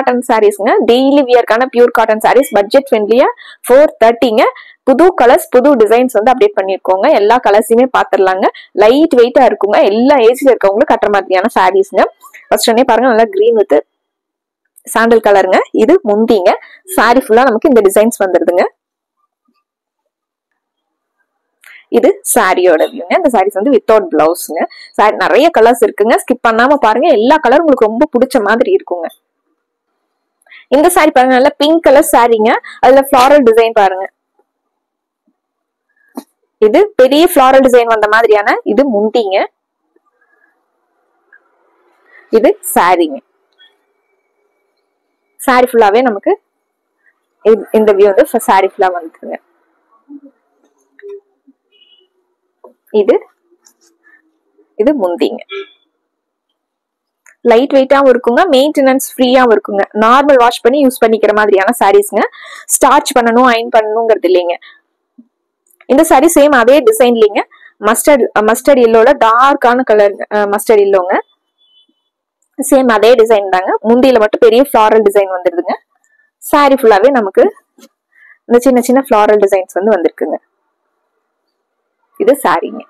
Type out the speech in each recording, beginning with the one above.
Cotton சாரீஸ்ங்க, daily வியர்க்கான pure cotton saris, budget ஃப்ரெண்ட்லியா 430ங்க. புது கலர்ஸ் புது டிசைன்ஸ் வந்து அப்டேட் பண்ணிருக்கோங்க. எல்லா கலர்ஸுமே பாத்துடலாங்க. லைட் வெயிட்டா இருக்குங்க. எல்லா ஏஜ்ல இருக்கவங்களும் கட்டுற மாதிரியான சாரீஸ்ங்க. ஃபர்ஸ்ட் உடனே பாருங்க, நல்லா கிரீன் வித் சாண்டல் கலருங்க. இது முந்திங்க. சாரி ஃபுல்லா நமக்கு இந்த டிசைன்ஸ் வந்துருதுங்க. இது சாரியோட வியூங்க. இந்த சாரீஸ் வந்து வித்தவுட் பிளவுஸ்ங்க. சாரி நிறைய கலர்ஸ் இருக்குங்க. ஸ்கிப் பண்ணாம பாருங்க. எல்லா கலரும் உங்களுக்கு ரொம்ப பிடிச்ச மாதிரி இருக்குங்க. இந்த சாரி பாருங்க, நல்ல பிங்க் கலர் சாரீங்க. அதுல ஃபிளாரல் டிசைன் பாருங்க. இது பெரிய ஃபிளாரல் டிசைன் வந்த மாதிரியான இது முந்திங்க. இது சாரிங்க. சாரி ஃபுல்லாவே நமக்கு இந்த வியூ வந்து சாரி ஃபுல்லா வந்துருங்க. இது முந்திங்க. லைட் வெயிட்டாவும் இருக்குங்க, மெயின்டெனன்ஸ் ஃப்ரீயாவும் இருக்குங்க. நார்மல் வாஷ் பண்ணி யூஸ் பண்ணிக்கிற மாதிரியான சாரீஸ்ங்க. ஸ்டார்ச் பண்ணணும், அயன் பண்ணணுங்கிறது இல்லைங்க. இந்த சாரி சேம் அதே டிசைன்லீங்க. மஸ்டர்ட் எல்லோல டார்க்கான கலர் மஸ்டர்ட் எல்லோங்க. சேம் அதே டிசைன் தாங்க. முந்தியில மட்டும் பெரிய ஃபிளாரல் டிசைன் வந்துருதுங்க. சாரி ஃபுல்லாவே நமக்கு இந்த சின்ன சின்ன ஃபிளாரல் டிசைன்ஸ் வந்து வந்திருக்குங்க. இது சாரிங்க.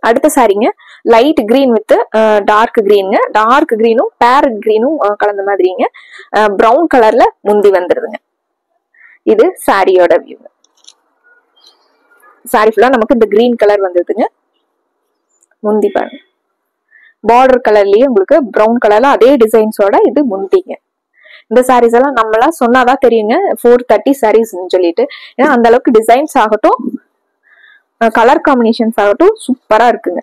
அடுத்த சாரிங்க, லைட் கிரீன் வித் டார்க் கிரீனுங்க. டார்க் கிரீனும் பேரட் கிரீனும் கலந்த மாதிரிங்க. பிரவுன் கலர்ல முந்தி வந்துருதுங்க. இது சாரியோட வியூ. சாரி ஃபுல்லா நமக்கு இந்த கிரீன் கலர் வந்துருதுங்க. முந்தி பாருங்க, பார்டர் கலர்லயே உங்களுக்கு பிரவுன் கலர்ல அதே டிசைன்ஸோட இது முந்திங்க. இந்த சாரீஸ் எல்லாம் நம்மளா சொன்னாதான் தெரியுங்க 430 சாரீஸ் சொல்லிட்டு. ஏன்னா அந்த அளவுக்கு டிசைன்ஸ் ஆகட்டும், கலர் காம்பினேஷன்ஸ் ஆகட்டும் சூப்பரா இருக்குங்க.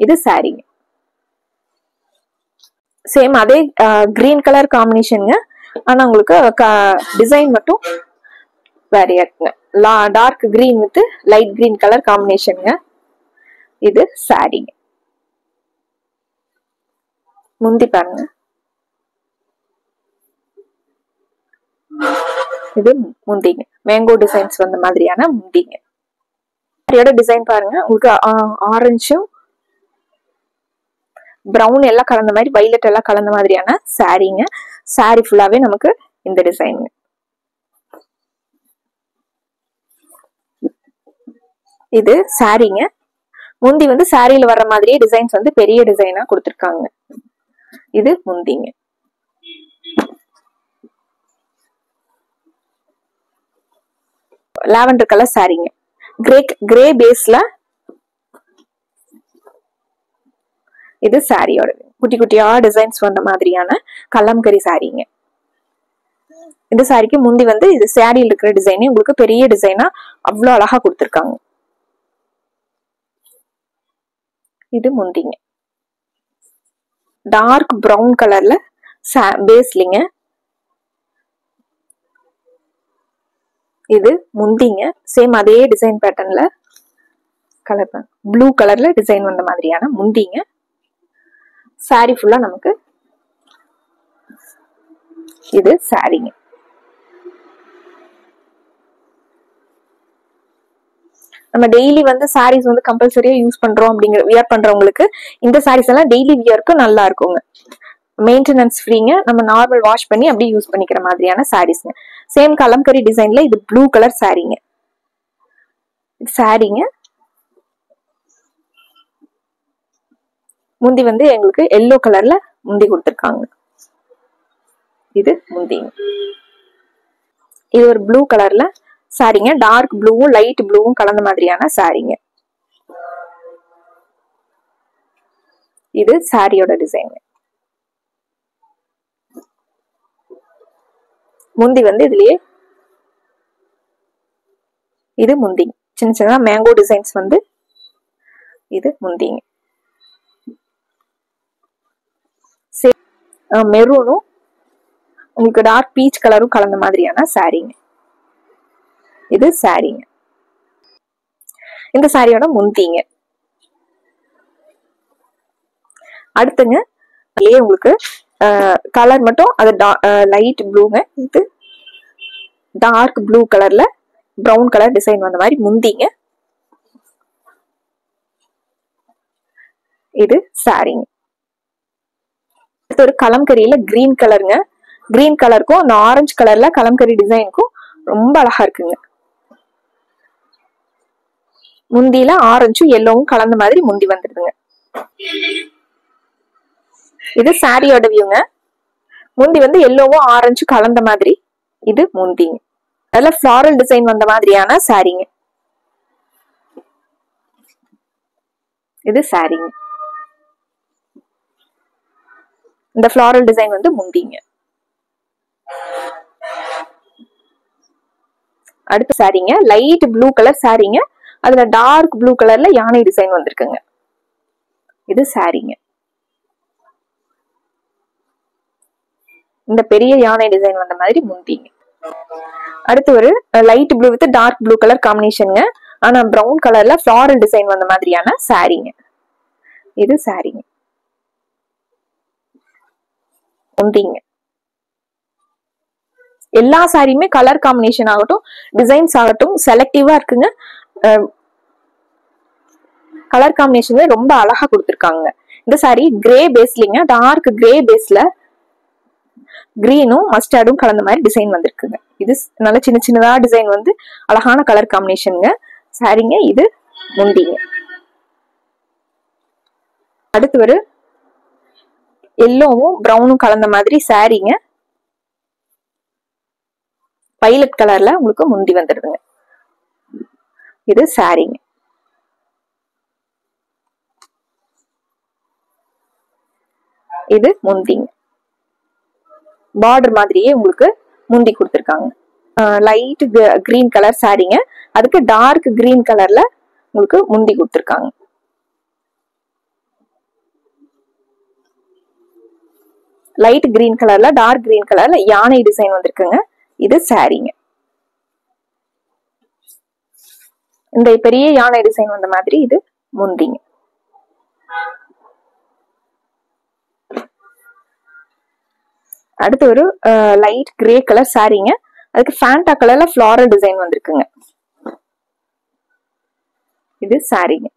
இது சாரிங்க. சேம் அதே கிரீன் கலர் காம்பினேஷனுங்க. ஆனா உங்களுக்கு டிசைன் மட்டும் வேறையா இருக்குங்க. Dark green with light green colour காம்பினேஷனுங்க. இது சாரிங்க. முந்தி பாருங்க, இது முந்திங்க. மேங்கோ டிசைன்ஸ் வந்த மாதிரியான முந்திங்க. சாரியோட டிசைன் பாருங்க, உங்களுக்கு ஆரஞ்சும் பிரவுன் எல்லாம் கலந்த மாதிரி, வைலட் எல்லாம் கலந்த மாதிரியான சாரிங்க. சாரி ஃபுல்லாவே நமக்கு இந்த டிசைனுங்க. இது சாரிங்க. முந்தி வந்து சாரியில வர்ற மாதிரியே டிசைன்ஸ் வந்து பெரிய டிசைனா கொடுத்திருக்காங்க. இது முந்திங்க. லாவெண்டர் கலர் சாரிங்க. கிரே பேஸ்ல இது சாரியோட குட்டி குட்டியா டிசைன்ஸ் வந்த மாதிரியான கலம்கரி சாரிங்க. இந்த சாரிக்கு முந்தி வந்து இது சாரியில் இருக்கிற டிசைனே உங்களுக்கு பெரிய டிசைனா அவ்வளவு அழகா கொடுத்திருக்காங்க. இது முந்திங்க. டார்க் பிரவுன் கலர்ல பேஸ்லிங்க. இது முந்திங்க. சேம் அதே டிசைன் பேட்டர்ன்ல கலர் ப்ளூ கலர்ல டிசைன் வந்த மாதிரியான முந்திங்க. சாரி ஃபுல்லா நமக்கு இது சாரிங்க. நம்ம டெய்லி வந்து சாரீஸ் வந்து கம்பல்சரியா யூஸ் பண்றோம் அப்படிங்கிற வியர் பண்றவங்களுக்கு இந்த சாரீஸ் எல்லாம் டெய்லி வியருக்கு நல்லா இருக்குங்க. மெயின்டெனன்ஸ் ஃப்ரீங்க. நம்ம நார்மல் வாஷ் பண்ணி அப்படியே யூஸ் பண்ணிக்கிற மாதிரியான சாரீஸ்ங்க. சேம் கலம்கரி டிசைன்ல இது ப்ளூ கலர் சாரீங்க. சாரீங்க. முந்தி வந்து எங்களுக்கு எல்லோ கலர்ல முந்தி கொடுத்திருக்காங்க. இது முந்திங்க. இது ஒரு ப்ளூ கலர்ல சாரீங்க. டார்க் ப்ளூவும் லைட் ப்ளூவும் கலந்த மாதிரியான சாரீங்க. இது சாரியோட டிசைன். முந்தி வந்து இதுலயே இது முந்தி சின்ன சின்ன மேங்கோ டிசைன்ஸ் வந்து இது முந்திங்க. மெரூனும் உங்களுக்கு டார்க் பீச் கலரும் கலந்த மாதிரியான சாரீங்க. இது சாரீங்க. இந்த சாரியோட முந்திங்க. அடுத்துங்க உங்களுக்கு கலர் மட்டும் அது லைட் ப்ளூங்க. இது டார்க் ப்ளூ கலர்ல பிரவுன் கலர் டிசைன் வந்த மாதிரி முந்திங்க. இது சாரீங்க. ஒரு கலம்கரியில கிரீன் கலருங்க. கிரீன் கலருக்கும் அந்த ஆரஞ்சு கலர்ல கலம்கரி டிசைனுக்கும் ரொம்ப அழகா இருக்குங்க. முந்தியில ஆரஞ்சும் எல்லோவும் கலந்த மாதிரி முந்தி வந்துருதுங்க. இது சாரியோட வியூங்க. முந்தி வந்து எல்லோவும் ஆரஞ்சும் கலந்த மாதிரி இது முந்திங்க. அதுல ஃபிளாரல் டிசைன் வந்த மாதிரியான சாரிங்க. இது சாரிங்க. இந்த ஃபிளாரல் டிசைன் வந்து முந்திங்க. அடுத்த சாரிங்க லைட் ப்ளூ கலர் சாரிங்க. அதுல டார்க் ப்ளூ கலர்ல யானை டிசைன் வந்திருக்குங்க. இது சாரிங்க. இந்த பெரிய யானை டிசைன் வந்த மாதிரி முந்திங்க. அடுத்து ஒரு light blue with dark blue colour காம்பினேஷனுங்க. ஆனா பிரவுன் கலர்ல ஃபிளாரல் டிசைன் வந்த மாதிரியான சாரிங்க. இது சாரிங்க. முந்திங்க. எல்லா சாரியுமே கலர் காம்பினேஷன் ஆகட்டும் டிசைன்ஸ் ஆகட்டும் செலக்டிவா இருக்குங்க. கலர் காம்பினேஷன் ரொம்ப அழகா கொடுத்திருக்காங்க. இந்த சாரி கிரே பேஸ்லிங்க. டார்க் கிரே பேஸ்ல கிரீனும் மஸ்டர்டும் கலந்த மாதிரி டிசைன் வந்திருக்குங்க. இது நல்ல சின்ன சின்னதா டிசைன் வந்து அழகான கலர் காம்பினேஷனுங்க சாரிங்க. இது முந்திங்க. அடுத்து ஒரு எல்லோவும் பிரவுனும் கலந்த மாதிரி சாரிங்க. வைலட் கலர்ல உங்களுக்கு முந்தி வந்துடுதுங்க. இது சாரிங்க. இது முந்திங்க. பார்டர் மாதிரியே உங்களுக்கு முந்தி கொடுத்திருக்காங்க. லைட் கிரீன் கலர் சாரிங்க. அதுக்கு டார்க் கிரீன் கலர்ல உங்களுக்கு முந்தி கொடுத்திருக்காங்க. லைட் கிரீன் கலர்ல டார்க் கிரீன் கலர்ல யானை டிசைன் வந்திருக்குங்க. இது சாரிங்க. இந்த பெரிய யானை டிசைன் வந்த மாதிரி இது முந்திங்க. அடுத்து ஒரு லைட் கிரே கலர் சாரிங்க. அதுக்கு ஃபேண்டா கலர்ல ஃபிளாரல் டிசைன் வந்திருக்குங்க. இது சாரிங்க.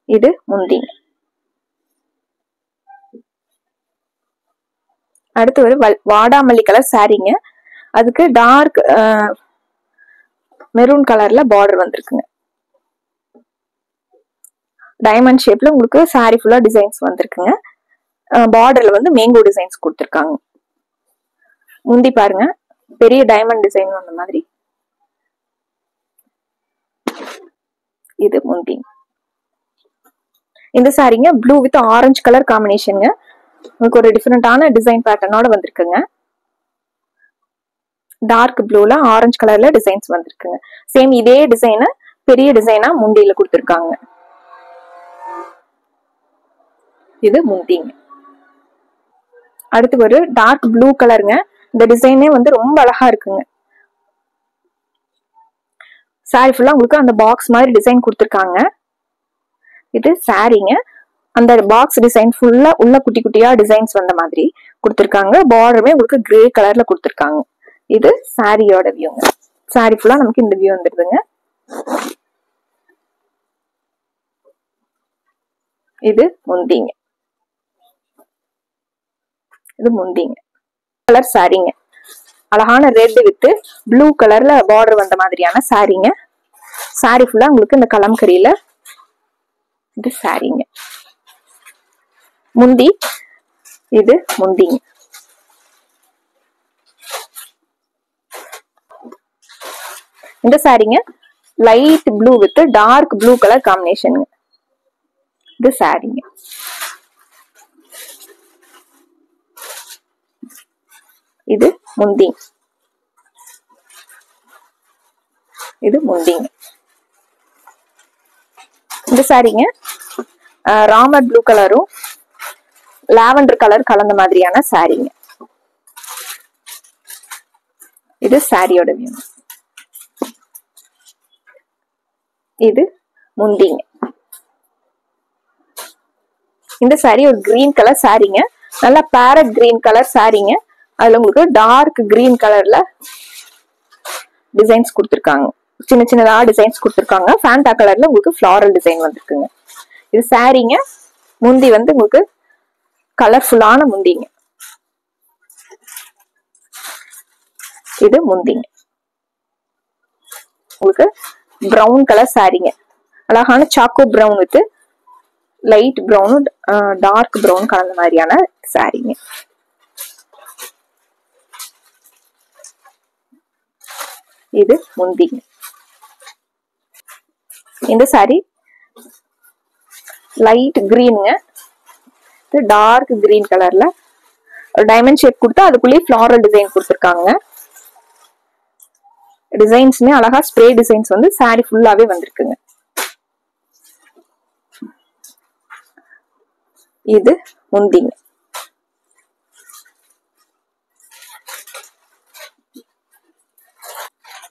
இது முந்திங்க. அடுத்து ஒரு வாடாமல்லி கலர் சாரிங்க. அதுக்கு டார்க் மெரூன் கலர்ல பார்டர் வந்திருக்குங்க. டைமண்ட் ஷேப்ல உங்களுக்கு சாரி ஃபுல்லா டிசைன்ஸ் வந்திருக்குங்க. பார்டர்ல வந்து மேங்கோ டிசைன்ஸ் கொடுத்திருக்காங்க. முந்தி பாருங்க பெரிய டைமண்ட் டிசைன் வந்த மாதிரி இது முந்தி. இந்த சாரிங்க ப்ளூ வித் ஆரஞ்சு கலர் காம்பினேஷனுங்க. உங்களுக்கு ஒரு டிஃபரெண்டான டிசைன் பேட்டர்னோட வந்திருக்குங்க. டார்க் ப்ளூல ஆரஞ்சு கலர்ல டிசைன்ஸ் வந்திருக்குங்க. சேம் இதே டிசைனை பெரிய டிசைனா முந்தியில கொடுத்திருக்காங்க. இது முந்திங்க. அடுத்து ஒரு டார்க் ப்ளூ கலருங்க. இந்த டிசைனே வந்து ரொம்ப அழகா இருக்குங்க. சாரி ஃபுல்லா உங்களுக்கு அந்த பாக்ஸ் மாதிரி டிசைன் கொடுத்திருக்காங்க. இது சாரிங்க. அந்த பாக்ஸ் டிசைன் ஃபுல்லா உள்ள குட்டி குட்டியா டிசைன்ஸ் வந்த மாதிரி கொடுத்திருக்காங்க. பார்டருமே உங்களுக்கு கிரே கலர்ல கொடுத்திருக்காங்க. இது சாரியோட வியூங்க. சாரி ஃபுல்லா நமக்கு இந்த வியூ வந்துருதுங்க. இது முந்திங்க. இது முந்திங்க. கலர் சாரிங்க. அழகான ரெட் வித் ப்ளூ கலர்ல பார்டர் வந்த மாதிரியான சாரிங்க. சாரி ஃபுல்லா உங்களுக்கு இந்த கலம்கரியில இது சாரிங்க. முந்தி இது முந்திங்க. இந்த சாரிங்க light blue with dark blue colour காம்பினேஷனுங்க. இது சாரிங்க. இது முந்தி. இது முந்திங்க. இந்த சாரிங்க ராமர் ப்ளூ கலரும் லாவெண்டர் கலர் கலந்த மாதிரியான சாரிங்க. இது சாரியோட வியூ. இது முந்திங்க. இந்த சாரி ஒரு கிரீன் கலர் சாரிங்க. நல்ல பேரட் கிரீன் கலர் சாரிங்க. அதுல உங்களுக்கு டார்க் கிரீன் கலர்ல டிசைன்ஸ் கொடுத்திருக்காங்க. சின்ன சின்னதா டிசைன்ஸ் கொடுத்திருக்காங்க. ஃபேண்டா கலர்ல உங்களுக்கு ஃபிளாரல் டிசைன் வந்திருக்குங்க. இது சாரீங்க. முந்தி வந்து உங்களுக்கு கலர்ஃபுல்லான முந்திங்க. இது முந்திங்க. உங்களுக்கு பிரவுன் கலர் சாரீங்க. அழகான choco brown with light brown dark brown கலந்த மாதிரியான சாரீங்க. இது முந்திங்க. இந்த சாரி லைட் கிரீனுங்க, டார்க் கிரீன் கலர்ல ஒரு டைமண்ட் ஷேப் கொடுத்தா அதுக்குள்ளேயே ஃபிளாரல் டிசைன் கொடுத்துருக்காங்க. டிசைன்ஸ்மே அழகா ஸ்ப்ரே டிசைன்ஸ் வந்து சாரி ஃபுல்லாவே வந்திருக்குங்க. இது முந்திங்க.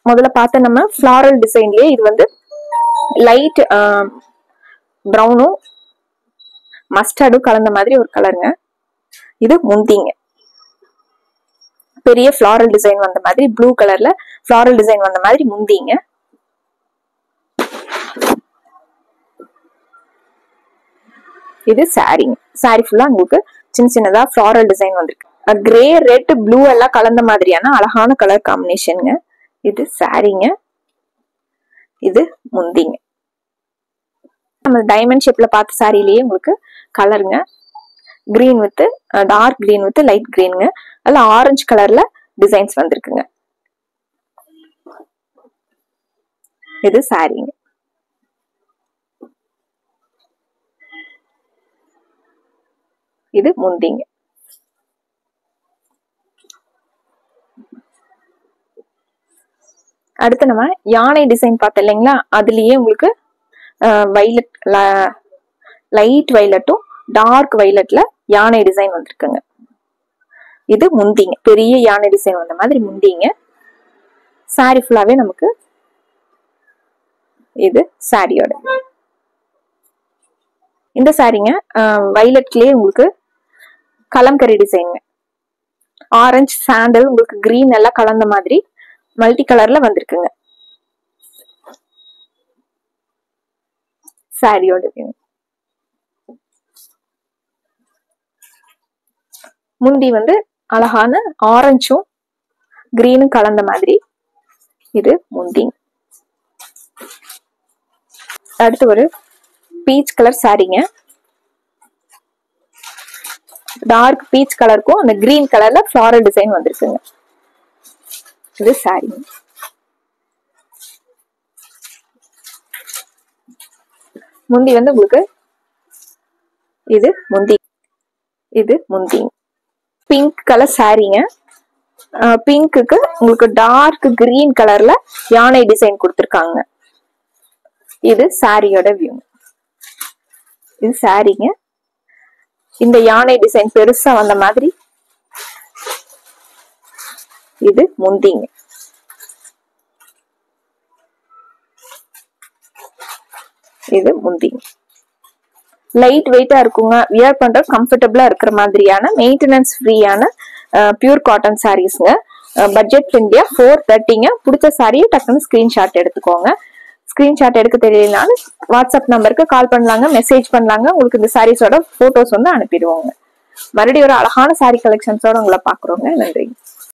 முதல்ல பார்த்த நம்ம ஃபிளாரல் டிசைன்லயே இது வந்து லைட் பிரவுனும் மஸ்டர்டும் கலந்த மாதிரி ஒரு கலருங்க. இது முந்திங்க. பெரிய ஃபிளாரல் டிசைன் வந்த மாதிரி ப்ளூ கலர்ல ஃபிளாரல் டிசைன் வந்த மாதிரி முந்திங்க. இது சாரிங்க. சாரி ஃபுல்லா உங்களுக்கு சின்ன சின்னதா ஃபிளாரல் டிசைன் வந்திருக்கு. கிரே ரெட் ப்ளூ எல்லாம் கலந்த மாதிரியான அழகான கலர் காம்பினேஷனுங்க. இது சாரிங்க. இது முந்திங்க. நம்ம டைமண்ட் ஷேப்ல பார்த்த சாரிலேயே உங்களுக்கு கலருங்க. Green with dark green with light கிரீனுங்க. அதுல ஆரஞ்சு கலர்ல டிசைன்ஸ் வந்திருக்குங்க. இது சாரிங்க. இது முந்திங்க. அடுத்து நம்ம யானை டிசைன் பார்த்தோம் இல்லைங்களா, அதுலயே உங்களுக்கு வைலட் லைட் வைலட்டும் டார்க் வைலட்ல யானை டிசைன் வந்திருக்குங்க. இது முந்திங்க. பெரிய யானை டிசைன் வந்த மாதிரி முந்திங்க. சாரி ஃபுல்லாவே நமக்கு இது சாரியோட. இந்த சாரிங்க வைலட்லயே உங்களுக்கு கலம்கரி டிசைன், ஆரஞ்சு சாண்டல் உங்களுக்கு கிரீன் எல்லாம் கலந்த மாதிரி மல்டி கலர்ல வந்திருக்குங்க. சாரியோட முந்தி வந்து அழகான ஆரஞ்சும் கிரீனும் கலந்த மாதிரி இது முந்தி. அடுத்து ஒரு பீச் கலர் சாரிங்க. டார்க் பீச் கலருக்கும் அந்த கிரீன் கலர்ல ஃபிளாரல் டிசைன் வந்திருக்குங்க. இது சாரி. முந்தி வந்து உங்களுக்கு இது முந்தி. இது முந்தி பிங்க் கலர் சாரிங்க. பிங்க்குக்கு உங்களுக்கு டார்க் கிரீன் கலர்ல யானை டிசைன் கொடுத்திருக்காங்க. இது சாரியோட வியூ. இது சாரிங்க. இந்த யானை டிசைன் பெருசா வந்த மாதிரி இது முந்திங்க. இது முந்திங்க. லைட் வெயிட்டா இருக்குங்க. வியர் பண்ற கம்ஃபர்டபுளா இருக்கிற மாதிரியான மெயின்டெனன்ஸ் ஃப்ரீயான பியூர் காட்டன் சாரீஸ்ங்க. பட்ஜெட் ஃப்ரெண்ட்லியா 430ங்க. பிடிச்ச சாரியை டக்குன்னு ஸ்கிரீன்ஷாட் எடுத்துக்கோங்க. ஸ்கிரீன்ஷாட் எடுக்க தெரியலனாலும் வாட்ஸ்அப் நம்பருக்கு கால் பண்ணலாங்க, மெசேஜ் பண்ணலாங்க. உங்களுக்கு இந்த சாரீஸோட போட்டோஸ் வந்து அனுப்பிடுவோங்க. மறுபடியும் ஒரு அழகான சாரி கலெக்ஷன்ஸோட உங்களை பாக்குறோங்க. நன்றி.